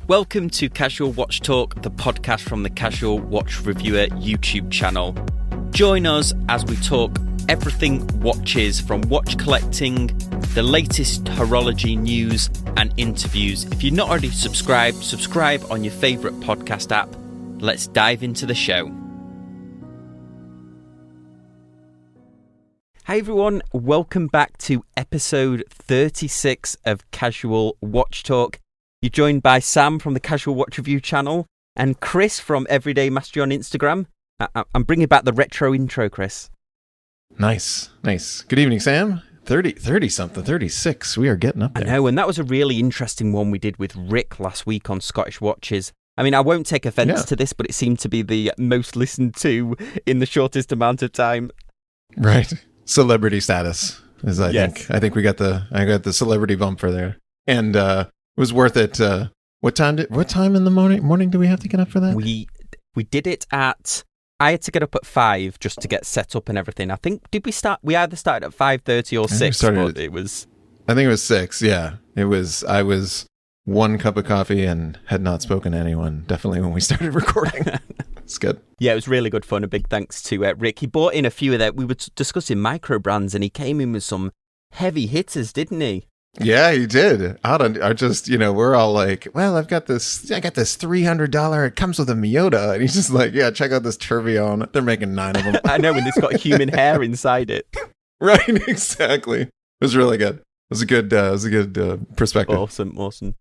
Welcome to Casual Watch Talk, the podcast from the Casual Watch Reviewer YouTube channel. Join us as we talk everything watches, from watch collecting, the latest horology news and interviews. If you're not already subscribed, subscribe on your favourite podcast app. Let's dive into the show. Hi everyone, welcome back to episode 36 of Casual Watch Talk. You're joined by Sam from the Casual Watch Review channel and Kris from Everyday Mastery on Instagram. I'm bringing back the retro intro, Kris. Nice. Good evening, Sam. 30-something, 36. We are getting up there. I know, and that was a really interesting one we did with Rick last week on Scottish Watches. I mean, I won't take offence to this, but it seemed to be the most listened to in the shortest amount of time. Right. Celebrity status, as I think. I think I got the celebrity bumper there. And it was worth it. What time in the morning do we have to get up for that? We did it at, I had to get up at 5 just to get set up and everything. I think, we either started at 5:30 or 6, but it was... I think it was 6, yeah. I was one cup of coffee and had not spoken to anyone, definitely when we started recording. It's good. Yeah, it was really good fun. A big thanks to Rick. He bought in a few of that. We were discussing micro brands and he came in with some heavy hitters, didn't he? Yeah, he did. We're all like, well, I got this $300. It comes with a Miyota. And he's just like, yeah, check out this Tourbillon. They're making 9 of them. I know, and it's got human hair inside it. Right, exactly. It was really good. It was a good perspective. Awesome.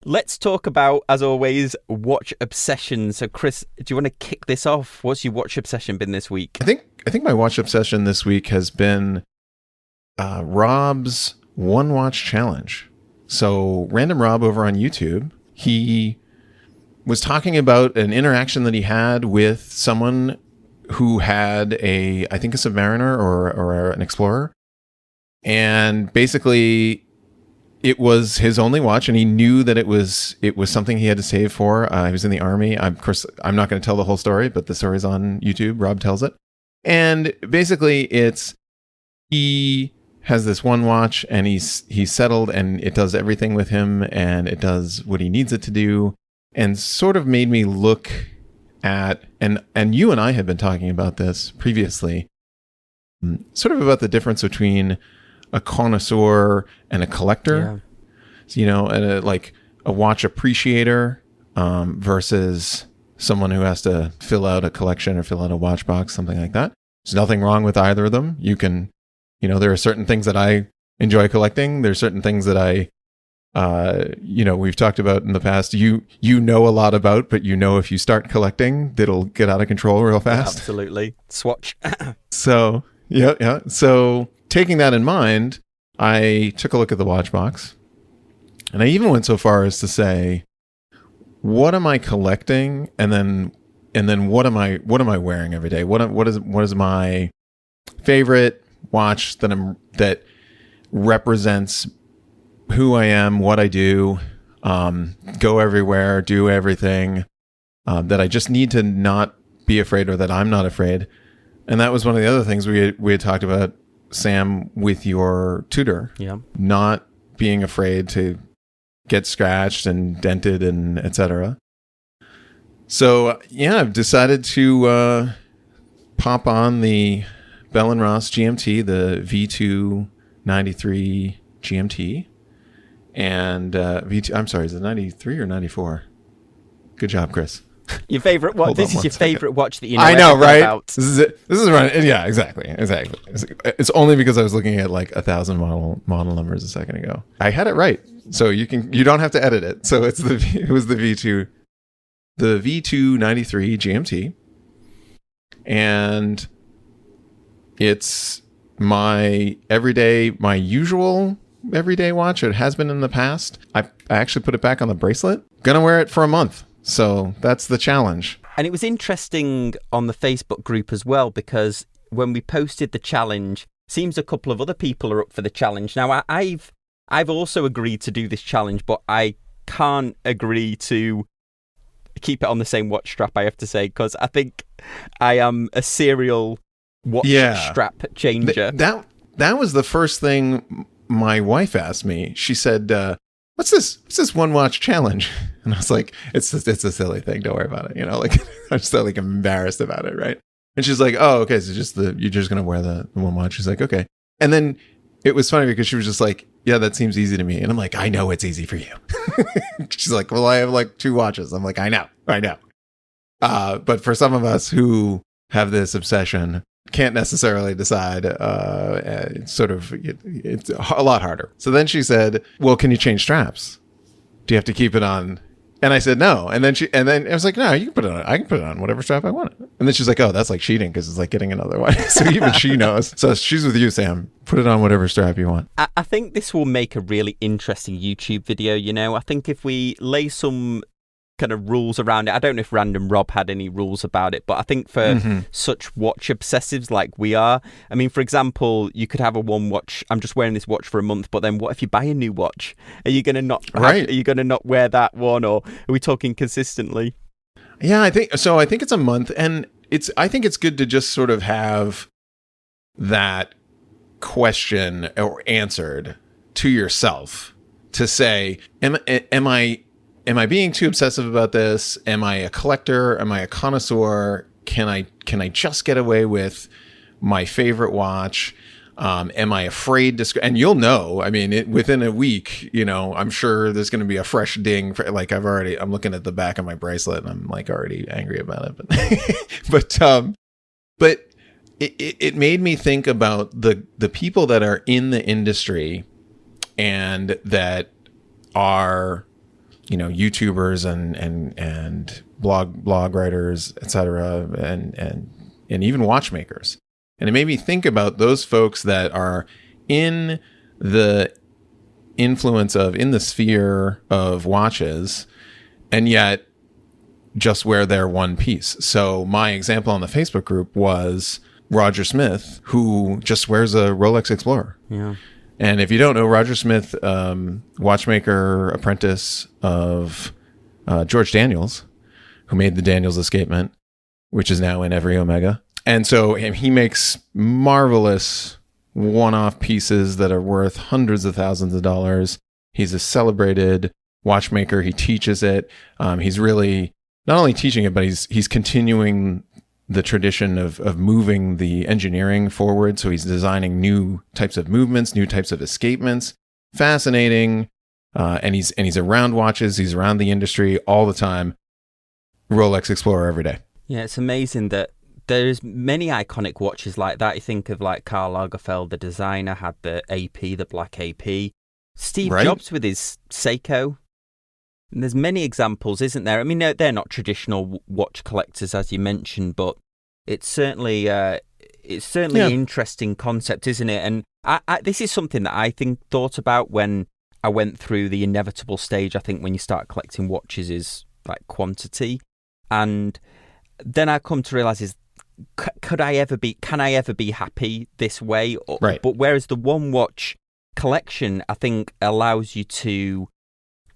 Let's talk about, as always, watch obsession. So, Kris, do you want to kick this off? What's your watch obsession been this week? I think my watch obsession this week has been Rob's One Watch Challenge. So, Random Rob over on YouTube, he was talking about an interaction that he had with someone who had I think a Submariner or an Explorer. And basically, it was his only watch, and he knew that it was something he had to save for. He was in the Army. Of course, I'm not going to tell the whole story, but the story's on YouTube. Rob tells it. And basically, he has this one watch, and he's settled, and it does everything with him, and it does what he needs it to do, and sort of made me look at, and you and I had been talking about this previously, sort of about the difference between a connoisseur and a collector, and a watch appreciator versus someone who has to fill out a collection or fill out a watch box, something like that. There's nothing wrong with either of them. You can, there are certain things that I enjoy collecting. There's certain things that we've talked about in the past. You know a lot about, but if you start collecting, it'll get out of control real fast. Absolutely. Swatch. So, yeah. So, taking that in mind, I took a look at the watch box, and I even went so far as to say, what am I collecting? And then what am I wearing every day? What is my favorite watch that represents who I am, what I do, go everywhere, do everything, that I just need to not be afraid, or that I'm not afraid. And that was one of the other things we had talked about, Sam, with your Tudor. Yeah. Not being afraid to get scratched and dented and etc. So, I've decided to pop on the Bell & Ross GMT, the V293 GMT. And V2, I'm sorry, is it 93 or 94? Good job, Kris. Your favorite watch. This is your favorite watch that you know. I know, right? About. This is it. This is right. Yeah, exactly. It's only because I was looking at like 1,000 model numbers a second ago. I had it right, so you don't have to edit it. So it was the V293 GMT, and it's my usual everyday watch. It has been in the past. I actually put it back on the bracelet. Gonna wear it for a month. So that's the challenge. And it was interesting on the Facebook group as well, because when we posted the challenge, seems a couple of other people are up for the challenge. Now, I've also agreed to do this challenge, but I can't agree to keep it on the same watch strap, I have to say, because I think I am a serial watch strap changer. That was the first thing my wife asked me. She said, what's this one watch challenge? And I was like, it's a silly thing. Don't worry about it. You know, like I'm just like embarrassed about it. Right. And she's like, oh, okay. So you're just going to wear the one watch. She's like, okay. And then it was funny because she was just like, yeah, that seems easy to me. And I'm like, I know it's easy for you. She's like, well, I have like 2 watches. I'm like, I know. But for some of us who have this obsession, can't necessarily decide, it's a lot harder. So then she said, well, can you change straps? Do you have to keep it on? And I said, no. And then I was like, no, you can put it on. I can put it on whatever strap I want. And then she's like, oh, that's like cheating because it's like getting another one. So even she knows. So she's with you, Sam. Put it on whatever strap you want. I think this will make a really interesting YouTube video, you know. I think if we lay some kind of rules around it, I don't know if Random Rob had any rules about it, but I think for such watch obsessives like we are, I mean, for example, you could have a one watch, I'm just wearing this watch for a month, but then what if you buy a new watch? Are you going to not wear that one, or are we talking consistently? Yeah, I think so. I think it's a month, and I think it's good to just sort of have that question or answered to yourself to say, am I being too obsessive about this? Am I a collector? Am I a connoisseur? Can I just get away with my favorite watch? Am I afraid to? And you'll know. I mean, within a week, you know, I'm sure there's going to be a fresh ding. Like I'm looking at the back of my bracelet, and I'm like already angry about it. But it made me think about the people that are in the industry and that are, you know, YouTubers and blog writers, etc., and even watchmakers. And it made me think about those folks that are in the sphere of watches, and yet just wear their one piece. So my example on the Facebook group was Roger Smith, who just wears a Rolex Explorer. Yeah. And if you don't know, Roger Smith, watchmaker apprentice of George Daniels, who made the Daniels Escapement, which is now in every Omega. And so he makes marvelous one-off pieces that are worth hundreds of thousands of dollars. He's a celebrated watchmaker. He teaches it. He's really not only teaching it, but he's continuing the tradition of moving the engineering forward. So he's designing new types of movements, new types of escapements. Fascinating. And he's around watches. He's around the industry all the time. Rolex Explorer every day. Yeah, it's amazing that there's many iconic watches like that. You think of like Karl Lagerfeld, the designer, had the AP, the black AP. Steve Jobs with his Seiko. And there's many examples, isn't there? I mean, they're not traditional watch collectors, as you mentioned, but it's certainly an interesting concept, isn't it? And this is something that I thought about when I went through the inevitable stage. I think when you start collecting watches is like quantity, and then I come to realize can I ever be happy this way? Right. But whereas the one watch collection, I think, allows you to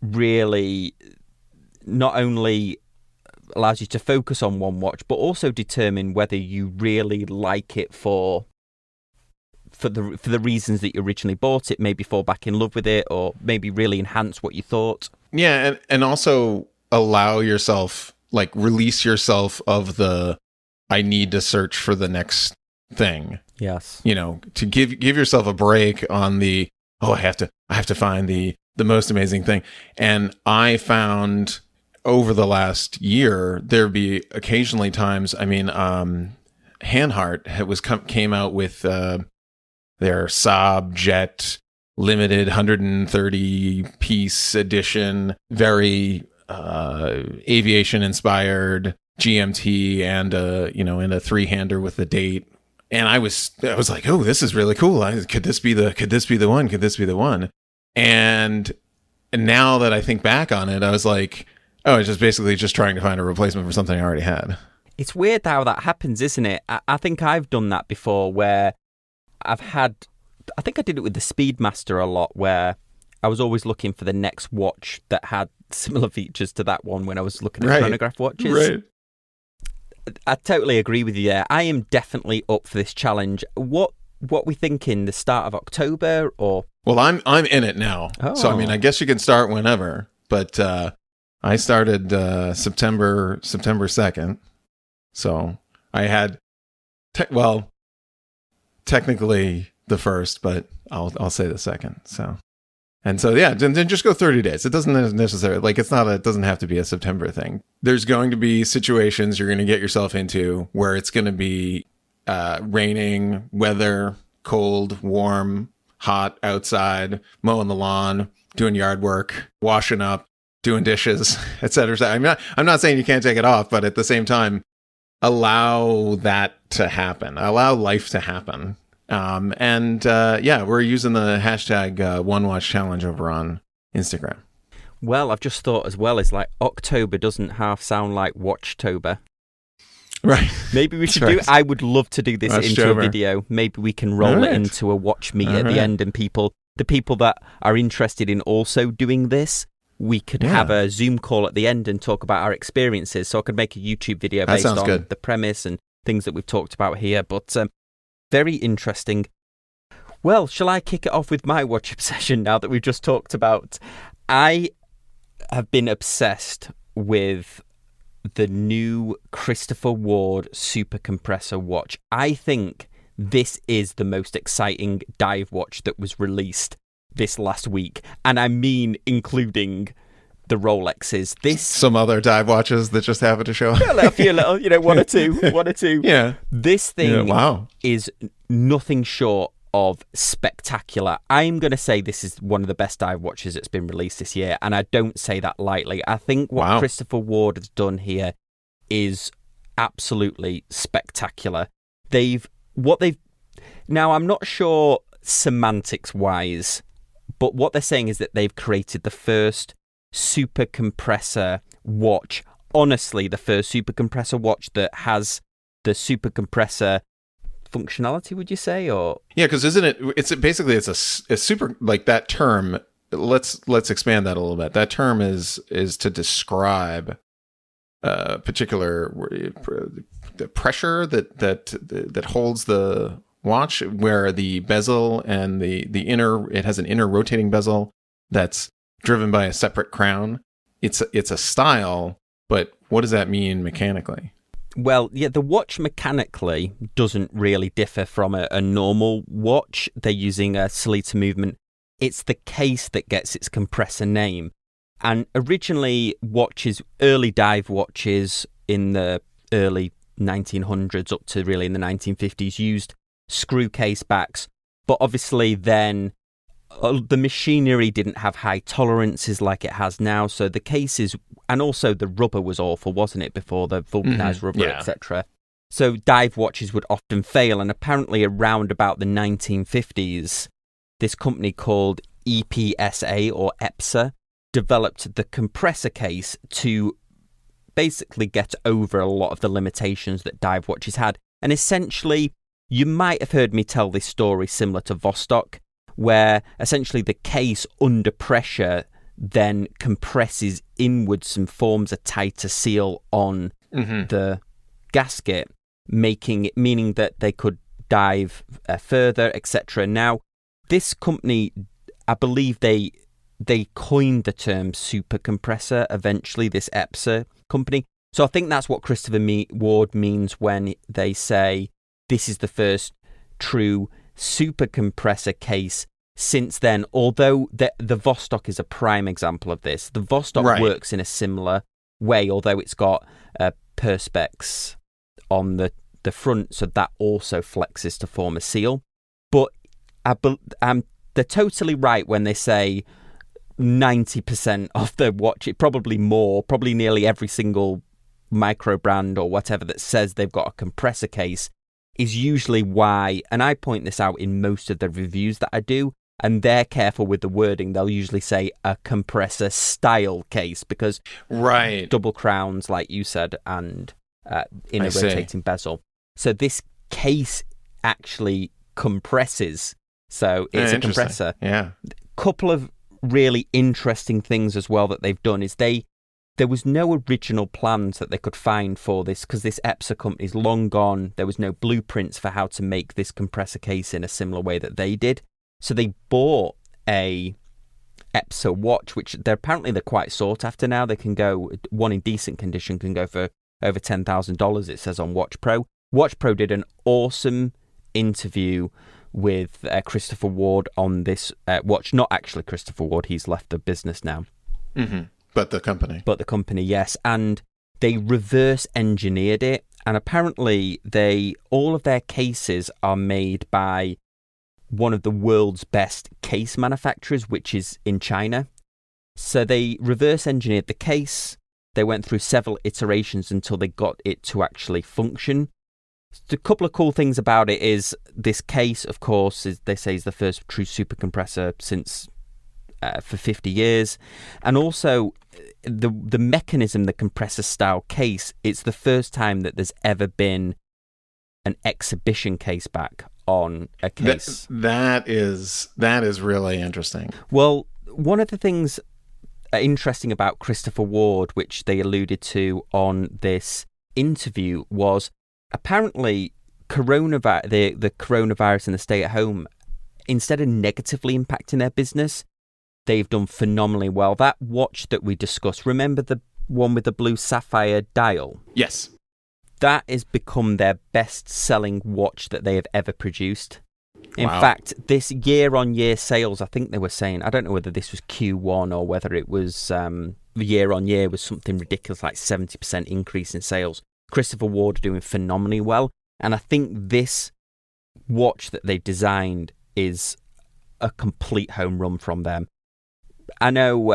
really not only allows you to focus on one watch, but also determine whether you really like it for the reasons that you originally bought it, maybe fall back in love with it, or maybe really enhance what you thought. Yeah, and also allow yourself, like, release yourself of the I need to search for the next thing. Yes. You know, to give yourself a break on the I have to find the most amazing thing. And I found over the last year there'd be occasionally times, I mean, Hanhart came out with their Saab Jet limited 130 piece edition, very aviation inspired GMT, and in a 3-hander with the date. And I was like, oh, this is really cool. Could this be the one? And now that I think back on it, I was like, oh, it's just basically just trying to find a replacement for something I already had. It's weird how that happens, isn't it? I think I've done that before, where I think I did it with the Speedmaster a lot, where I was always looking for the next watch that had similar features to that one when I was looking at chronograph watches. Right. I totally agree with you there. I am definitely up for this challenge. What we thinking? The start of October, or? Well, I'm in it now. Oh. So I mean, I guess you can start whenever. But I started September 2nd. So I had, technically the first, but I'll say the second. So, and so, yeah, then just go 30 days. It doesn't necessarily, like, it doesn't have to be a September thing. There's going to be situations you're going to get yourself into where it's going to be raining, weather, cold, warm, hot outside, mowing the lawn, doing yard work, washing up, doing dishes, etc. I'm not saying you can't take it off, but at the same time, allow that to happen. Allow life to happen. We're using the hashtag One Watch Challenge over on Instagram. Well, I've just thought as well, it's like October doesn't half sound like Watchtober. Right. Maybe we should do. I would love to do this into a Watchtober. video. Maybe we can roll it into a watch me at the end, and the people that are interested in also doing this, we could have a Zoom call at the end and talk about our experiences. So I could make a YouTube video based on the premise and things that we've talked about here. But very interesting. Well, shall I kick it off with my watch obsession now that we've just talked about? I have been obsessed with the new Christopher Ward super compressor watch. I think this is the most exciting dive watch that was released this last week, and I mean including the Rolexes. Some other dive watches that just happened to show up. A few little, one or two. Yeah. This thing is nothing short of spectacular. I'm going to say this is one of the best dive watches that's been released this year, and I don't say that lightly. I think what Christopher Ward has done here is absolutely spectacular. Now, I'm not sure semantics-wise, but what they're saying is that they've created the first super compressor watch. Honestly, the first super compressor watch that has the super compressor functionality, would you say? Or because isn't it? It's basically a super, like, that term. Let's expand that a little bit. That term is to describe particular the pressure that holds the watch, where the bezel and the inner, it has an inner rotating bezel that's driven by a separate crown. It's a style, but what does that mean mechanically? Well, yeah, the watch mechanically doesn't really differ from a normal watch. They're using a Salita movement. It's the case that gets its compressor name. And originally, early dive watches in the early 1900s up to really in the 1950s used screw case backs. But obviously then the machinery didn't have high tolerances like it has now. So the cases, and also the rubber was awful, wasn't it, before the vulcanized rubber, etc. So dive watches would often fail. And apparently around about the 1950s, this company called EPSA or EPSA developed the compressor case to basically get over a lot of the limitations that dive watches had. And essentially, you might have heard me tell this story similar to Vostok, where essentially the case under pressure then compresses inwards and forms a tighter seal on the gasket, meaning that they could dive further, etc. Now, this company, I believe they coined the term super compressor eventually, this EPSA company. So I think that's what Christopher Ward means when they say this is the first true super compressor case since then, although the Vostok is a prime example of this. The Vostok works in a similar way, although it's got perspex on the front, so that also flexes to form a seal. But they're totally right when they say 90% of the watch, probably more, probably nearly every single micro brand or whatever that says they've got a compressor case is usually why, and I point this out in most of the reviews that I do, and they're careful with the wording. They'll usually say a compressor style case because double crowns, like you said, and inner rotating bezel. So this case actually compresses. So it's a compressor. Yeah. Couple of really interesting things as well that they've done is there was no original plans that they could find for this because this EPSA company's long gone. There was no blueprints for how to make this compressor case in a similar way that they did. So they bought a EPSA watch, which they're quite sought after now. They can go, one in decent condition can go for over $10,000, it says on Watch Pro. Watch Pro did an awesome interview with Christopher Ward on this watch. Not actually Christopher Ward, he's left the business now. Mm-hmm. But the company, yes. And they reverse engineered it, and apparently all of their cases are made by one of the world's best case manufacturers, which is in China. So they reverse engineered the case. They went through several iterations until they got it to actually function. A couple of cool things about it is this case, of course, they say is the first true super compressor since for 50 years. And also the mechanism, the compressor style case, it's the first time that there's ever been an exhibition case back on a case. That is really interesting. Well, one of the things interesting about Christopher Ward, which they alluded to on this interview, was apparently the coronavirus and the stay at home, instead of negatively impacting their business, they've done phenomenally well. That watch that we discussed, remember the one with the blue sapphire dial? Yes. That has become their best-selling watch that they have ever produced. In Wow. fact, this year-on-year sales, I think they were saying, I don't know whether this was Q1 or whether it was year-on-year was something ridiculous, like 70% increase in sales. Christopher Ward are doing phenomenally well. And I think this watch that they've designed is a complete home run from them. I know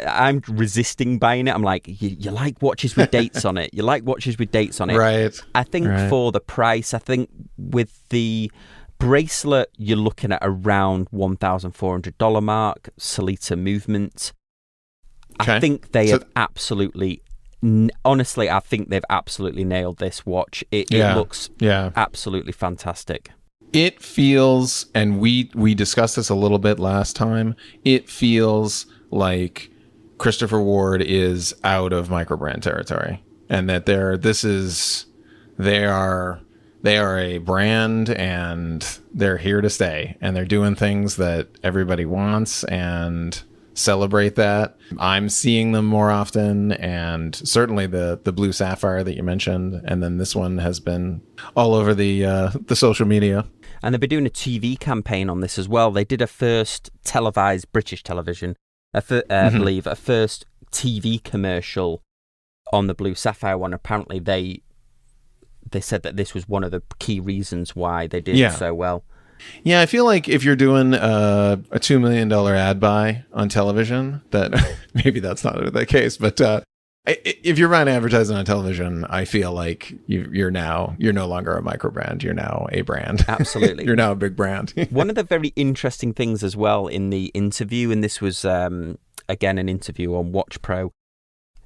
I'm resisting buying it. I'm like, you like watches with dates on it. You like watches with dates on it. Right. I think for the price, I think with the bracelet, you're looking at around $1,400 mark. Solita movement. Okay. I think they have absolutely, honestly, I think they've absolutely nailed this watch. It looks absolutely fantastic. It feels, and we discussed this a little bit last time, it feels like Christopher Ward is out of microbrand territory, and that they are a brand, and they're here to stay, and they're doing things that everybody wants and celebrate that. I'm seeing them more often, and certainly the blue sapphire that you mentioned, and then this one has been all over the social media. And they've been doing a TV campaign on this as well. They did a first televised British television, I believe, a first TV commercial on the blue sapphire one. Apparently, they said that this was one of the key reasons why they did so well. Yeah, I feel like if you're doing a $2 million ad buy on television, that maybe that's not the case, but if you're running advertising on television, I feel like you're no longer a micro brand. You're now a brand. Absolutely. You're now a big brand. One of the very interesting things as well in the interview, and this was, again, an interview on Watch Pro.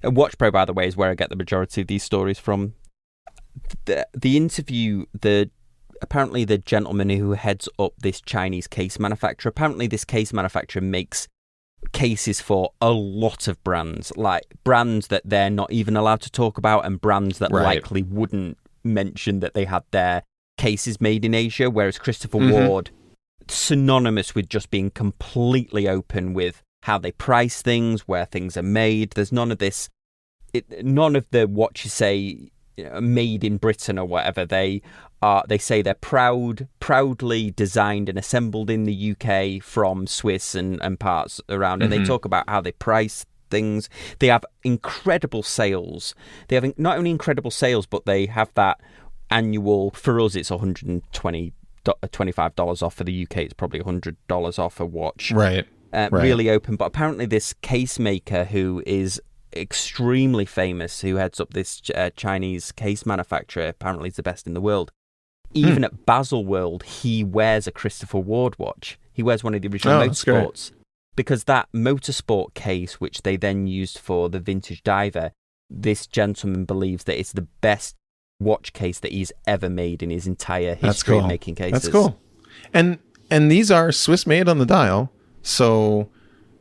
Watch Pro, by the way, is where I get the majority of these stories from. The interview, apparently the gentleman who heads up this Chinese case manufacturer, apparently this case manufacturer makes cases for a lot of brands, like brands that they're not even allowed to talk about, and brands that likely wouldn't mention that they had their cases made in Asia, whereas Christopher Ward, synonymous with just being completely open with how they price things, where things are made. There's none of this, none of the watches say made in Britain or whatever. They say they're proudly designed and assembled in the UK from Swiss and parts around. And they talk about how they price things. They have incredible sales. They have not only incredible sales, but they have that annual, for us it's $125 off. For the UK it's probably $100 off a watch. Right. Really open. But apparently this case maker, who is extremely famous, who heads up this Chinese case manufacturer, apparently is the best in the world. Even at Baselworld, he wears a Christopher Ward watch. He wears one of the original Motorsports, because that Motorsport case, which they then used for the Vintage Diver, this gentleman believes that it's the best watch case that he's ever made in his entire history of making cases. That's cool. And these are Swiss made on the dial. So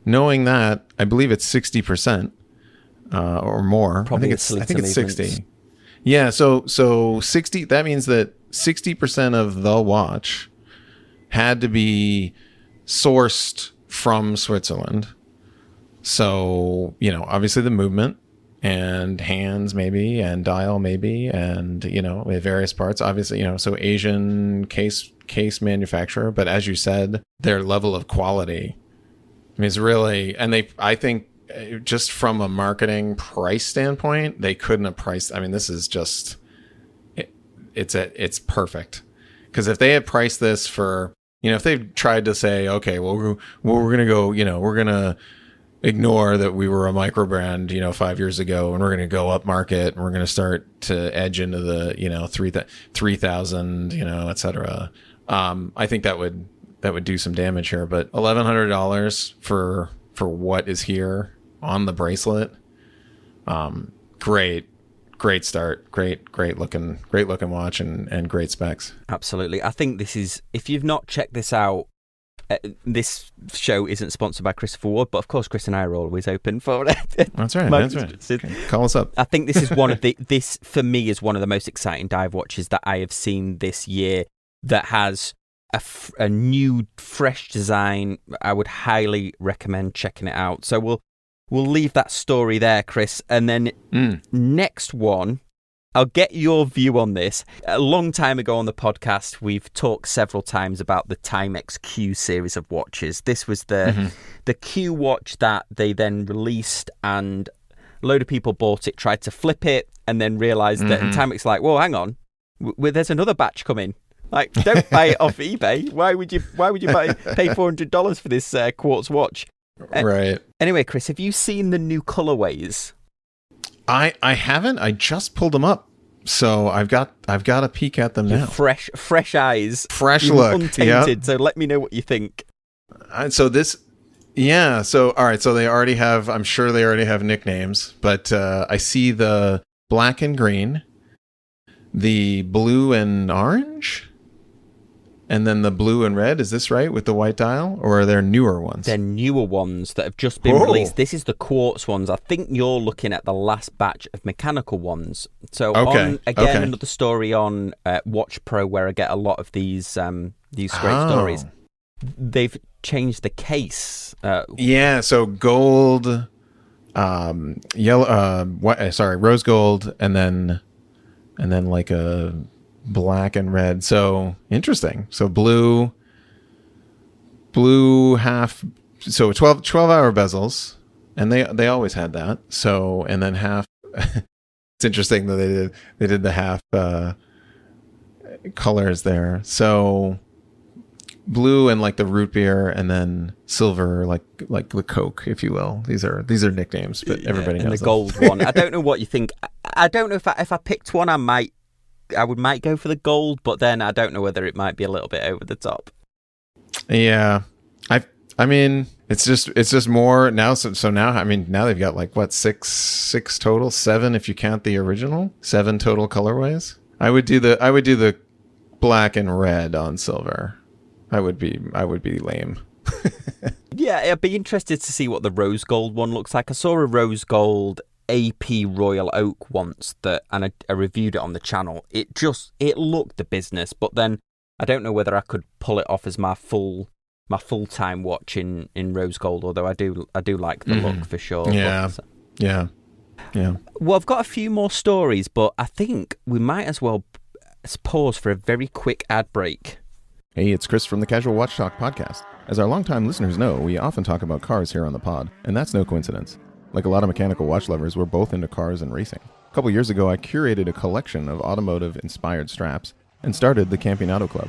knowing that, I believe it's 60%. Or more. Probably I think it's 60. Yeah, so 60, that means that 60% of the watch had to be sourced from Switzerland. So, obviously the movement and hands maybe, and dial maybe, and, with various parts, obviously, so Asian case manufacturer. But as you said, their level of quality, I mean, it's really, and I think just from a marketing price standpoint, they couldn't have priced. I mean, this is just, it's perfect. Because if they had priced this for, if they tried to say, okay, well, we're going to go, we're going to ignore that we were a micro brand, 5 years ago, and we're going to go up market, and we're going to start to edge into the, 3,000, et cetera. I think that would do some damage here. But $1,100 for what is here on the bracelet, great start, great looking watch, and great specs. Absolutely. I think this is, if you've not checked this out, this show isn't sponsored by Christopher Ward, but of course Kris and I are always open for it. That's right. Okay. Call us up. I think this is this for me is one of the most exciting dive watches that I have seen this year, that has a new, fresh design. I would highly recommend checking it out. So we'll leave that story there, Kris. And then next one, I'll get your view on this. A long time ago on the podcast, we've talked several times about the Timex Q series of watches. This was the Q watch that they then released, and a load of people bought it, tried to flip it, and then realized that, and Timex like, whoa, hang on, there's another batch coming. Like, don't buy it off eBay. Why would you pay $400 for this quartz watch? Right. Anyway, Kris, have you seen the new colorways? I haven't. I just pulled them up, so I've got a peek at them now. Fresh eyes, fresh look, untainted. Yep. So let me know what you think. So all right. So they already have. I'm sure they already have nicknames, but I see the black and green, the blue and orange, and then the blue and red. Is this right, with the white dial, or are there newer ones? They're newer ones that have just been released. This is the quartz ones. I think you're looking at the last batch of mechanical ones. So another story on Watch Pro, where I get a lot of these great stories. They've changed the case. So gold, yellow, rose gold, and then like a black and red. So interesting. So blue half, so 12-hour bezels, and they always had that. So, and then half. It's interesting that they did the half colors there. So blue and like the root beer, and then silver, like the Coke, if you will. These are nicknames, but everybody knows. And the gold one. I don't know what you think. I don't know if I picked one, I might go for the gold, but then I don't know whether it might be a little bit over the top. Yeah, I mean, it's just more now. So now, I mean, now they've got like what, six total, 7 if you count the original, 7 total colorways. I would do the black and red on silver. I would be lame. Yeah, I'd be interested to see what the rose gold one looks like. I saw a rose gold AP Royal Oak once, and I reviewed it on the channel. It looked the business, but then I don't know whether I could pull it off as my full-time watch in rose gold, although I do like the look for sure. Yeah. Well, I've got a few more stories, but I think we might as well pause for a very quick ad break. Hey, it's Kris from the Casual Watch Talk podcast. As our longtime listeners know, we often talk about cars here on the pod, and that's no coincidence. Like a lot of mechanical watch lovers, we're both into cars and racing. A couple years ago, I curated a collection of automotive-inspired straps and started the Campionato Club.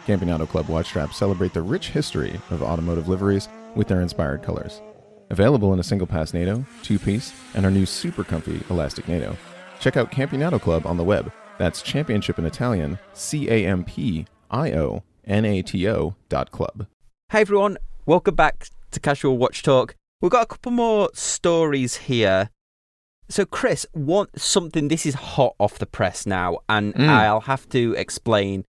Campionato Club watch straps celebrate the rich history of automotive liveries with their inspired colors. Available in a single-pass NATO, 2-piece, and our new super comfy elastic NATO. Check out Campionato Club on the web. That's championship in Italian, CAMPIONATO.club. Hey everyone, welcome back to Casual Watch Talk. We've got a couple more stories here. So Kris, this is hot off the press now, and I'll have to explain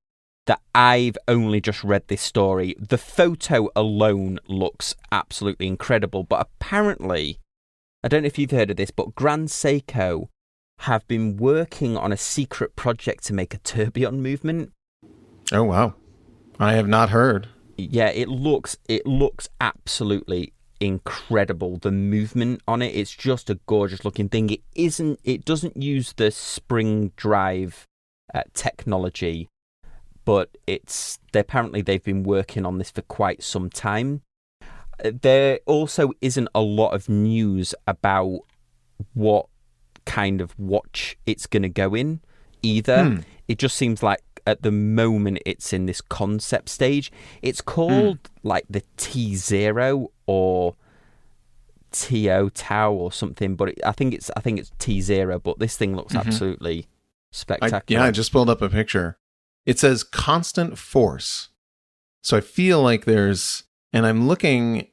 that I've only just read this story. The photo alone looks absolutely incredible, but apparently, I don't know if you've heard of this, but Grand Seiko have been working on a secret project to make a tourbillon movement. Oh, wow. I have not heard. Yeah, it looks absolutely incredible. The movement on it, it's just a gorgeous looking thing. It doesn't use the spring drive technology, but apparently they've been working on this for quite some time. There also isn't a lot of news about what kind of watch it's going to go in either. It just seems like at the moment it's in this concept stage. It's called like the T0 or Tau or something, but I think it's T0, but this thing looks absolutely spectacular. I just pulled up a picture. It says constant force. So I feel like and I'm looking,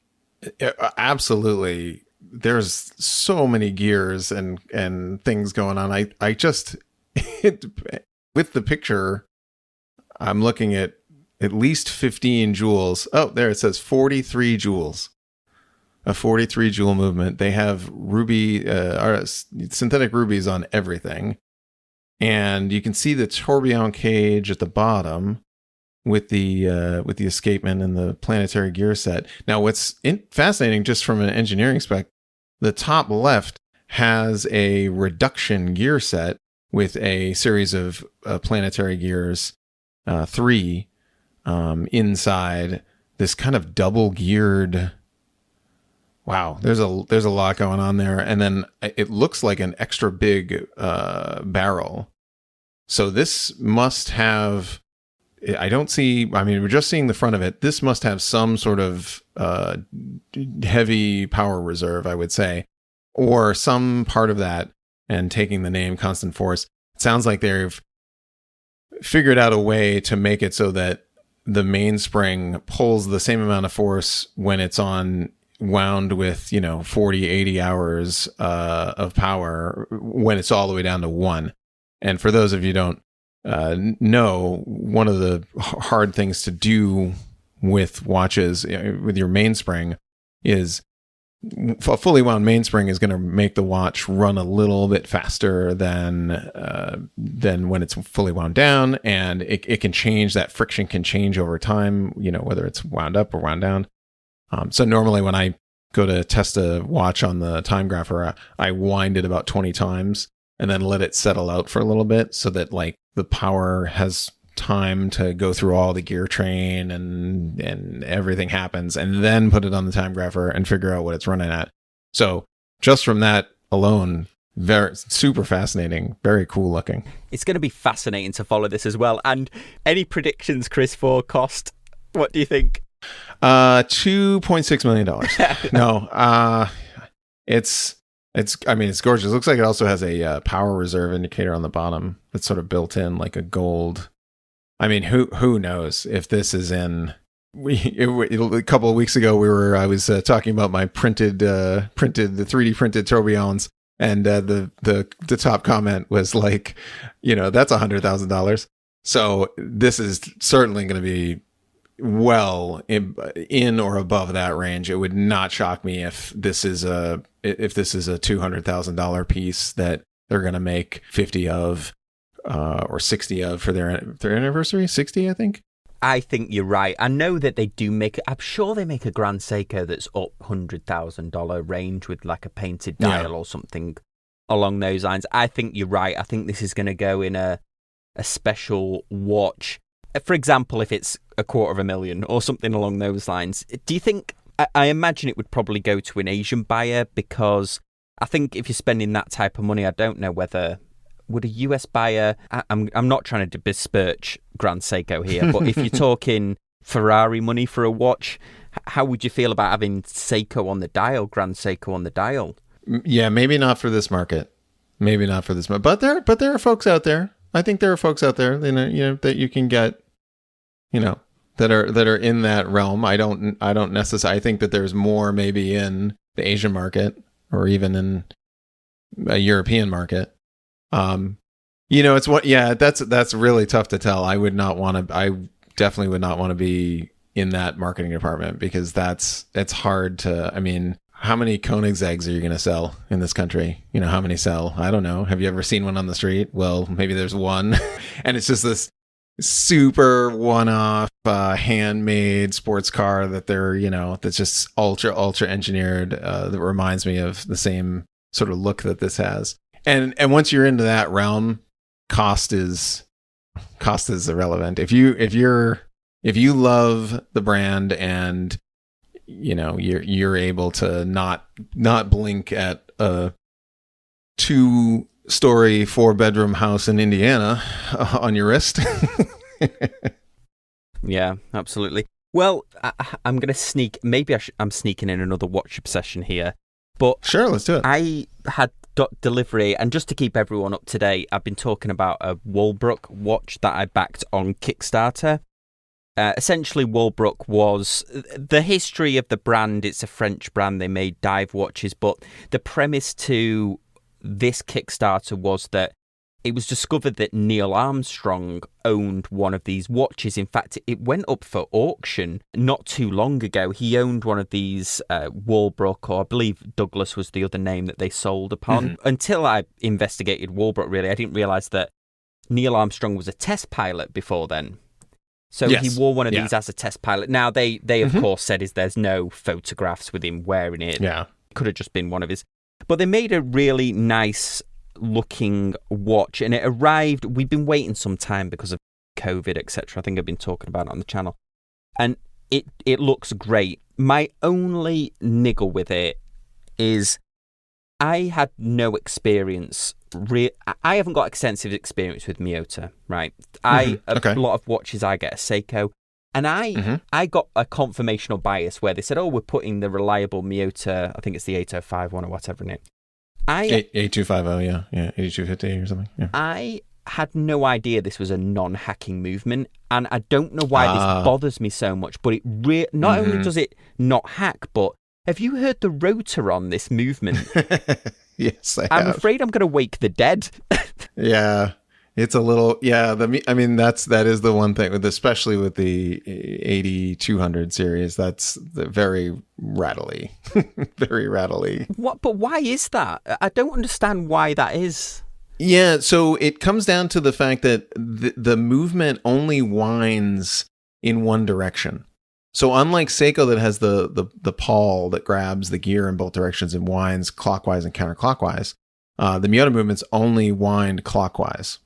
absolutely, there's so many gears and things going on. I just, with the picture, I'm looking at least 15 joules. Oh, there it says 43 joules. A 43 joule movement. They have synthetic rubies on everything. And you can see the tourbillon cage at the bottom with the escapement and the planetary gear set. Now, what's fascinating just from an engineering spec, the top left has a reduction gear set with a series of planetary gears, 3 inside this kind of double geared. Wow, there's a lot going on there, and then it looks like an extra big barrel. So this must have. We're just seeing the front of it. This must have some sort of heavy power reserve, I would say, or some part of that. And taking the name Constant Force, it sounds like they've figured out a way to make it so that the mainspring pulls the same amount of force when it's wound with 40, 80 hours of power when it's all the way down to 1. And for those of you who don't know, one of the hard things to do with watches with your mainspring is a fully wound mainspring is going to make the watch run a little bit faster than when it's fully wound down, and it can change. That friction can change over time, whether it's wound up or wound down. So normally when I go to test a watch on the time grapher, I wind it about 20 times and then let it settle out for a little bit so that like the power has time to go through all the gear train and everything happens, and then put it on the time grapher and figure out what it's running at. So just from that alone, very super fascinating, very cool looking. It's going to be fascinating to follow this as well. And any predictions, Kris, for cost? What do you think? $2.6 million. No, it's gorgeous. It looks like it also has a power reserve indicator on the bottom that's sort of built in, like a gold. I mean, who knows if this is in? A couple of weeks ago, I was talking about my the 3D printed tourbillons, and the top comment was like, that's $100,000. So this is certainly going to be well in or above that range. It would not shock me if this is a $200,000 piece that they're going to make 50 of. Or 60 of for their anniversary. 60, I think. I think you're right. I know that they do I'm sure they make a Grand Seiko that's up $100,000 range with like a painted dial or something along those lines. I think you're right. I think this is going to go in a special watch. For example, if it's $250,000 or something along those lines. Do you think? I imagine it would probably go to an Asian buyer, because I think if you're spending that type of money, I don't know whether. Would a US buyer? I'm not trying to besmirch Grand Seiko here, but if you're talking Ferrari money for a watch, how would you feel about having Seiko on the dial, Grand Seiko on the dial? Yeah, maybe not for this market. Maybe not for this market. But there are folks out there. I think there are folks out there, that you can get, that are in that realm. I don't necessarily. I think that there's more maybe in the Asian market or even in a European market. That's really tough to tell. I definitely would not want to be in that marketing department, because it's hard to, how many Koenigseggs are you going to sell in this country? How many sell? I don't know. Have you ever seen one on the street? Well, maybe there's one. And it's just super one-off handmade sports car that they're, that's just ultra engineered, that reminds me of the same sort of look that this has. And once you're into that realm, cost is irrelevant. If you love the brand and you're able to not blink at a 2-story 4-bedroom house in Indiana on your wrist. Yeah, absolutely. Well, I'm going to sneak. Maybe I'm sneaking in another watch obsession here, but sure, let's do it. I had delivery, and just to keep everyone up to date, I've been talking about a Walbrook watch that I backed on Kickstarter. Essentially, Walbrook was the history of the brand. It's a French brand. They made dive watches, but the premise to this Kickstarter was that it was discovered that Neil Armstrong owned one of these watches. In fact, it went up for auction not too long ago. He owned one of these Walbrook, or I believe Douglas was the other name that they sold upon. Mm-hmm. Until I investigated Walbrook, really, I didn't realise that Neil Armstrong was a test pilot before then. So yes. He wore one of these as a test pilot. Now, they of course said there's no photographs with him wearing it. Yeah. Could have just been one of his. But they made a really nice looking watch, and it arrived. We've been waiting some time because of COVID, etc. I think I've been talking about it on the channel. And it looks great. My only niggle with it is I had no experience. I haven't got extensive experience with Miyota, right? A lot of watches I get a Seiko, and I got a confirmational bias where they said, we're putting the reliable Miyota, I think it's the 8051 or whatever in it. 8250, yeah, 8250 or something. Yeah. I had no idea this was a non-hacking movement, and I don't know why this bothers me so much, but it not only does it not hack, but have you heard the rotor on this movement? Yes, I'm afraid I'm going to wake the dead. Yeah, it's a little. Yeah, that is the one thing, especially with the 8200 series. That's very rattly, very rattly. What? But why is that? I don't understand why that is. Yeah, so it comes down to the fact that the movement only winds in one direction. So unlike Seiko that has the pawl that grabs the gear in both directions and winds clockwise and counterclockwise, the Miyota movements only wind clockwise.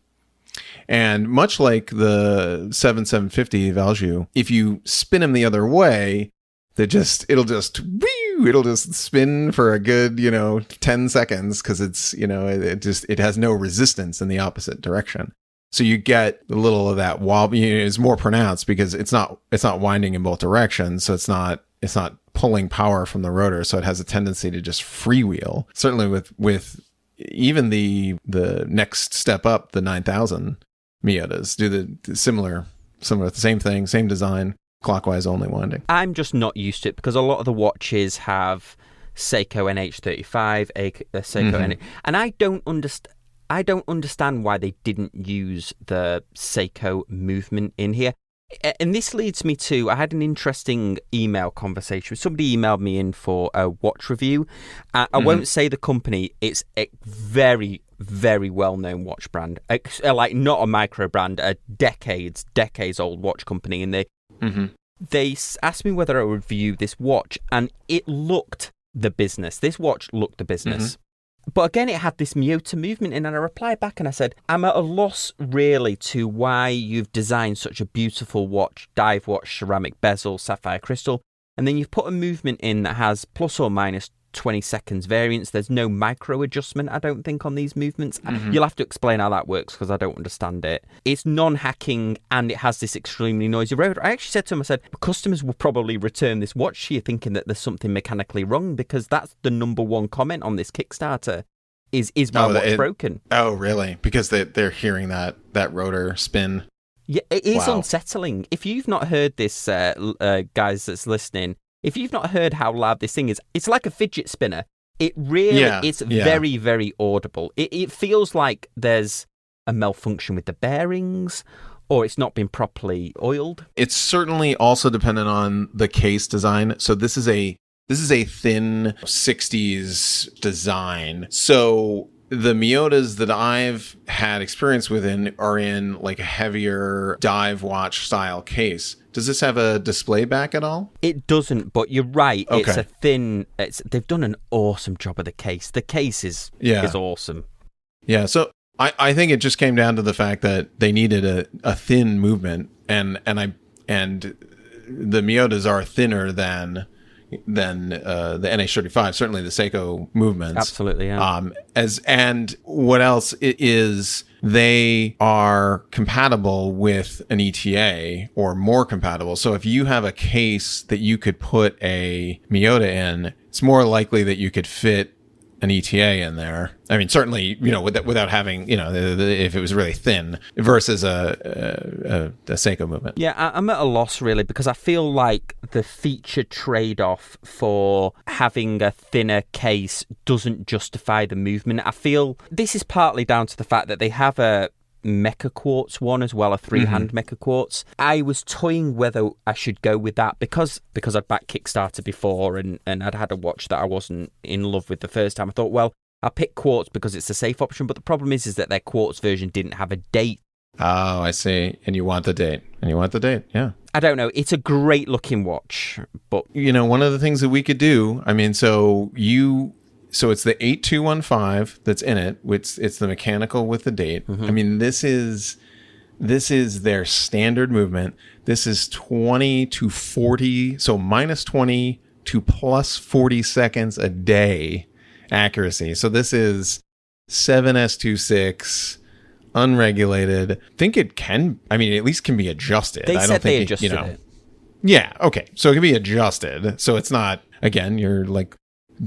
And much like the 7750 Valjoux, if you spin them the other way, it'll just spin for a good 10 seconds because it's it has no resistance in the opposite direction. So you get a little of that wobble. It's more pronounced because it's not winding in both directions. So it's not pulling power from the rotor. So it has a tendency to just freewheel. Certainly with even the next step up, the 9000 Miyotas do the similar, the same thing, same design, clockwise only winding. I'm just not used to it because a lot of the watches have Seiko NH35, Seiko NH, and I don't understand why they didn't use the Seiko movement in here. And this leads me to, I had an interesting email conversation. Somebody emailed me in for a watch review. I won't say the company. It's a very, very well-known watch brand. Like not a micro brand, a decades old watch company. And they asked me whether I would review this watch, and it looked the business. This watch looked the business. But again, it had this Miyota movement in, and I replied back and I said, I'm at a loss really to why you've designed such a beautiful watch, dive watch, ceramic bezel, sapphire crystal, and then you've put a movement in that has plus or minus 20 seconds variance. There's no micro adjustment, I don't think, on these movements. You'll have to explain how that works because I don't understand it. It's non-hacking and it has this extremely noisy rotor. I actually said to him, I said, customers will probably return this watch to you thinking that there's something mechanically wrong, because that's the number one comment on this Kickstarter is my watch broken? Oh, really? Because they're hearing that rotor spin. Yeah, it is unsettling. If you've not heard this, guys that's listening, if you've not heard how loud this thing is, it's like a fidget spinner. It really, it's very, very audible. It feels like there's a malfunction with the bearings, or it's not been properly oiled. It's certainly also dependent on the case design. So this is a thin 60s design. So the Miyotas that I've had experience with are in like a heavier dive watch style case. Does this have a display back at all? It doesn't, but you're right. Okay. It's a thin. They've done an awesome job of the case. The case is awesome. Yeah. So I think it just came down to the fact that they needed a thin movement, and the Miyotas are thinner than the NH35, certainly the Seiko movements. Absolutely, yeah. And what else is they are compatible with an ETA or more compatible. So if you have a case that you could put a Miyota in, it's more likely that you could fit an ETA in there. I mean, certainly, without having, if it was really thin versus a Seiko movement. Yeah, I'm at a loss really, because I feel like the feature trade-off for having a thinner case doesn't justify the movement. I feel this is partly down to the fact that they have a Mecha Quartz one as well, a three-hand Mecha Quartz. I was toying whether I should go with that because I'd backed Kickstarter before and I'd had a watch that I wasn't in love with the first time. I thought, well, I'll pick Quartz because it's a safe option, but the problem is that their Quartz version didn't have a date. Oh, I see. And you want the date. Yeah. I don't know. It's a great looking watch, but one of the things that we could do, I mean, so it's the 8215 that's in it. It's the mechanical with the date. I mean, this is their standard movement. This is 20 to 40, so minus 20 to plus 40 seconds a day accuracy. So this is 7S26 unregulated. I think it can, at least can be adjusted. They I said don't think they adjusted it. Yeah, okay. So it can be adjusted. So it's not, again, you're like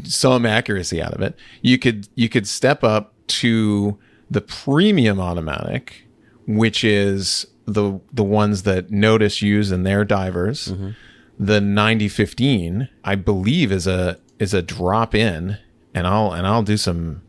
some accuracy out of it. You could step up to the premium automatic, which is the ones that Notice use in their divers. The 9015, I believe, is a drop in, and I'll do some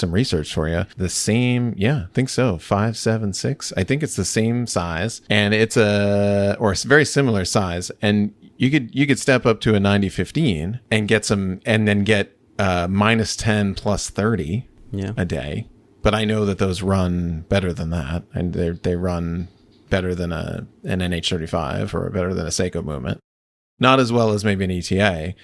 research for you. The same, I think so. 576. I think it's the same size, and it's a very similar size, and you could step up to a 9015 and get some, and then get minus 10 plus 30 a day. But I know that those run better than that, and they run better than an NH35 or better than a Seiko movement. Not as well as maybe an ETA.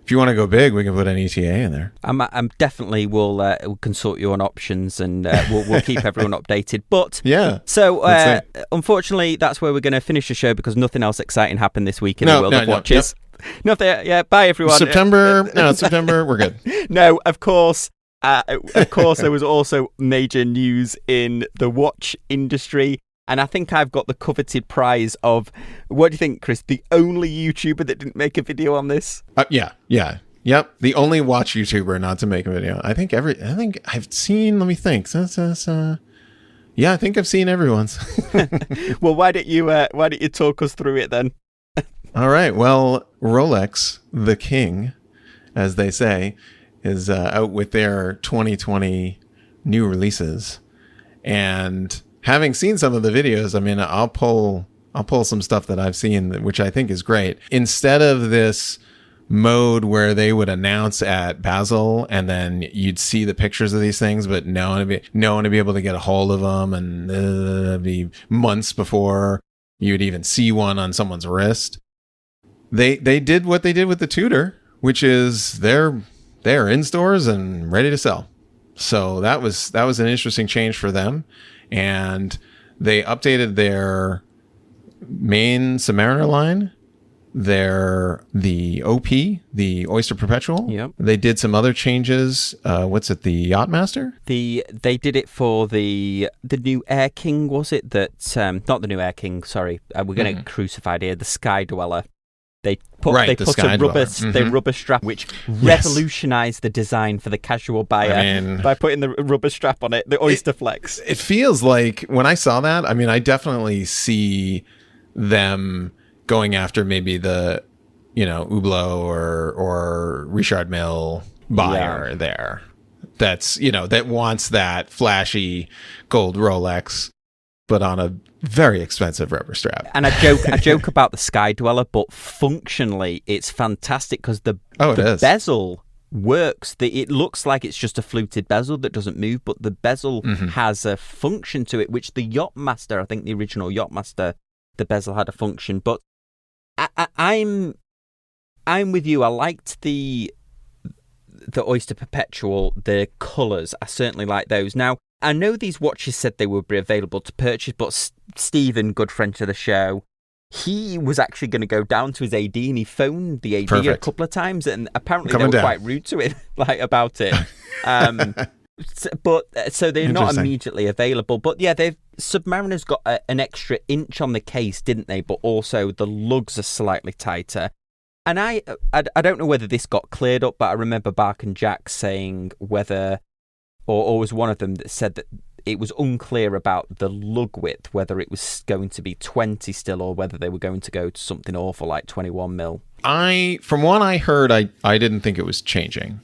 If you want to go big, we can put an ETA in there. I'm definitely will consult you on options, and we'll keep everyone updated. But yeah, so unfortunately, that's where we're going to finish the show because nothing else exciting happened this week in the world of watches. Nothing. Yeah, bye everyone. September, we're good. No, of course. There was also major news in the watch industry. And I think I've got the coveted prize of, what do you think, Chris? The only YouTuber that didn't make a video on this? Yep. The only watch YouTuber not to make a video. I think I've seen, let me think. Yeah, I think I've seen everyone's. Well, why don't you talk us through it then? All right. Well, Rolex, the king, as they say, is out with their 2020 new releases. And having seen some of the videos, I'll pull some stuff that I've seen, which I think is great. Instead of this mode where they would announce at Basel and then you'd see the pictures of these things, but no one would be able to get a hold of them, and it'd be months before you would even see one on someone's wrist. They did what they did with the Tudor, which is they're in stores and ready to sell. So that was an interesting change for them. And they updated their main Submariner line, the OP, the Oyster Perpetual. Yep. They did some other changes. The Yachtmaster? They did it for the new Air King, was it? That not the new Air King, sorry. We're going to get crucified here. The Sky Dweller. They put a rubber strap, which revolutionized the design for the casual buyer by putting the rubber strap on it, the Oyster Flex. It feels like, when I saw that, I definitely see them going after maybe the, Hublot or Richard Mille buyer there. That's, that wants that flashy gold Rolex, but on a very expensive rubber strap. And I joke about the Sky Dweller, but functionally it's fantastic because the bezel works. It looks like it's just a fluted bezel that doesn't move, but the bezel has a function to it, which the Yachtmaster, I think the original Yachtmaster, the bezel had a function. But I'm with you. I liked the Oyster Perpetual, the colours. I certainly like those. Now, I know these watches said they would be available to purchase, but Stephen, good friend to the show, he was actually going to go down to his AD and he phoned the AD a couple of times, and apparently they were quite rude to him about it. So they're not immediately available. But yeah, Submariner's got an extra inch on the case, didn't they? But also the lugs are slightly tighter. And I don't know whether this got cleared up, but I remember Bark and Jack saying whether, or was one of them that said that it was unclear about the lug width, whether it was going to be 20 still, or whether they were going to go to something awful like 21 mil. From what I heard, I didn't think it was changing,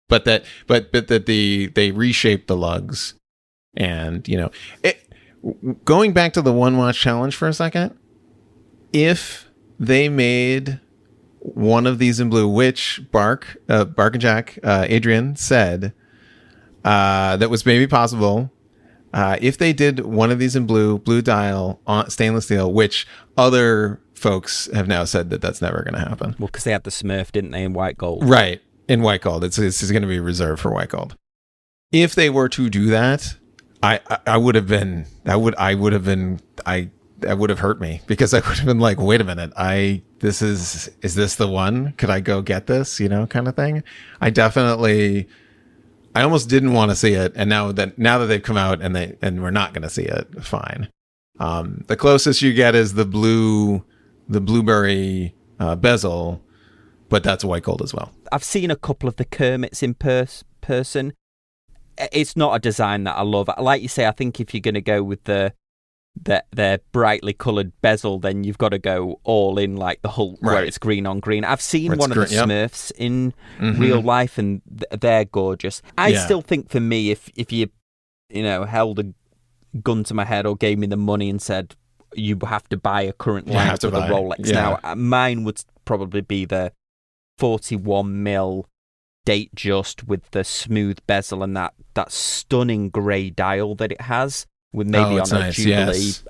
but that they reshaped the lugs, and going back to the one watch challenge for a second, if they made one of these in blue, which Bark and Jack, Adrian said that was maybe possible. If they did one of these in blue dial on stainless steel, which other folks have now said that that's never going to happen. Well, because they had the Smurf, didn't they, in white gold? Right, in white gold. It's going to be reserved for white gold. If they were to do that, that would have hurt me, because I would have been like, wait a minute, is this the one? Could I go get this? Kind of thing. I almost didn't want to see it, and now that they've come out and we're not going to see it, fine. The closest you get is the blueberry bezel, but that's white gold as well. I've seen a couple of the Kermits in person. It's not a design that I love. Like you say, I think if you're going to go with the brightly coloured bezel, then you've got to go all in, like the Hulk, where it's green on green. I've seen one of the Smurfs in real life, and they're gorgeous. I still think, for me, if you held a gun to my head or gave me the money and said you have to buy a current lineup of the Rolex now, mine would probably be the 41 mil date just with the smooth bezel and that stunning grey dial that it has. With maybe on a Jubilee. Yes.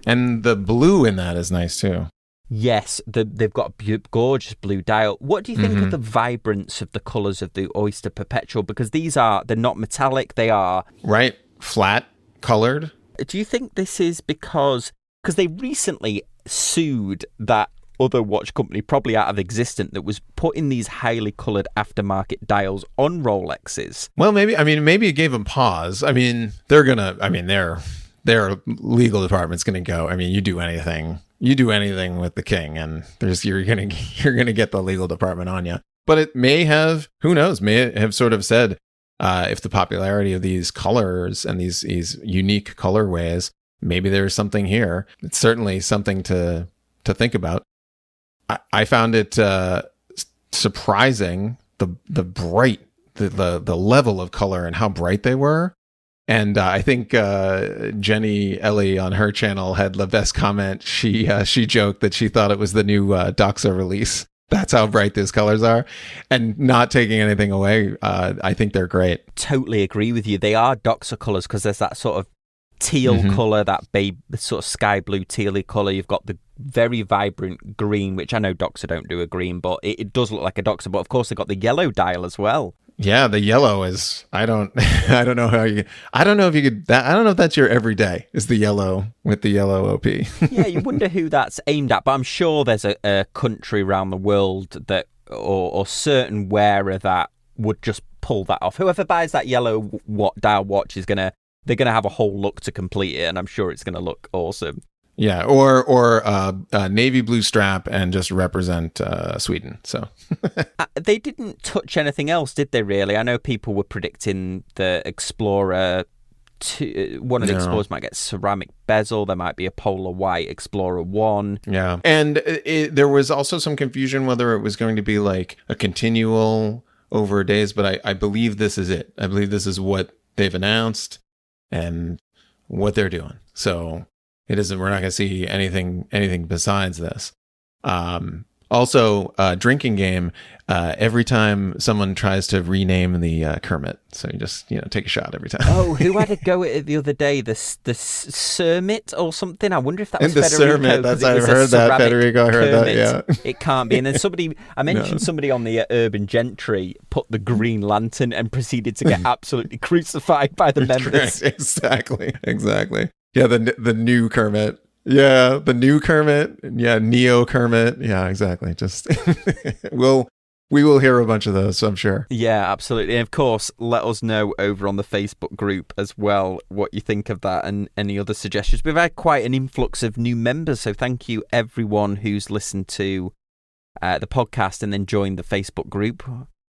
And the blue in that is nice too. Yes, they've got a gorgeous blue dial. What do you think of the vibrance of the colours of the Oyster Perpetual? Because they're not metallic, they are... Right, flat coloured. Do you think this is because they recently sued that other watch company, probably out of existence, that was putting these highly coloured aftermarket dials on Rolexes? Well, maybe it gave them pause. Their legal department's going to go, you do anything with the king, and you're going to get the legal department on you. But it may have, who knows, may have sort of said, if the popularity of these colors and these unique colorways, maybe there's something here. It's certainly something to think about. I found it surprising, the bright, the level of color and how bright they were. And I think Jenny Ellie on her channel had the best comment. She joked that she thought it was the new Doxa release. That's how bright these colors are. And not taking anything away, I think they're great. Totally agree with you. They are Doxa colors because there's that sort of teal color, that sort of sky blue tealy color. You've got the very vibrant green, which I know Doxa don't do a green, but it does look like a Doxa. But of course, they've got the yellow dial as well. Yeah, the yellow is, I don't know if that's your everyday, is the yellow with the yellow OP. Yeah, you wonder who that's aimed at, but I'm sure there's a country around the world that, or certain wearer that would just pull that off. Whoever buys that yellow dial watch they're going to have a whole look to complete it, and I'm sure it's going to look awesome. Yeah, or navy blue strap and just represent Sweden. So they didn't touch anything else, did they? Really, I know people were predicting the Explorer. One of the Explorers might get ceramic bezel. There might be a polar white Explorer 1. Yeah, and there was also some confusion whether it was going to be like a continual over days. But I believe this is it. I believe this is what they've announced and what they're doing. So. It isn't. We're not going to see anything besides this. Also, drinking game. Every time someone tries to rename the Kermit, so you just take a shot every time. Oh, who had a go at it the other day? The Cermit or something. I wonder if that was And the Federico. Cermit. That's I've heard that. Federico, I heard Kermit. that. Yeah, it can't be. And then I mentioned somebody on the Urban Gentry put the Green Lantern and proceeded to get absolutely crucified by the members. Exactly. Yeah, the new Kermit. Yeah, the new Kermit. Yeah, Neo Kermit. Yeah, exactly. Just we will hear a bunch of those, I'm sure. Yeah, absolutely. And of course, let us know over on the Facebook group as well what you think of that and any other suggestions. We've had quite an influx of new members, so thank you everyone who's listened to the podcast and then joined the Facebook group.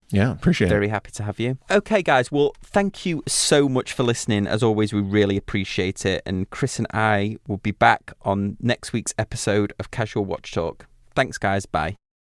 Yeah, appreciate it. Very happy to have you. Okay, guys. Well, thank you so much for listening. As always, we really appreciate it. And Kris and I will be back on next week's episode of Casual Watch Talk. Thanks, guys. Bye.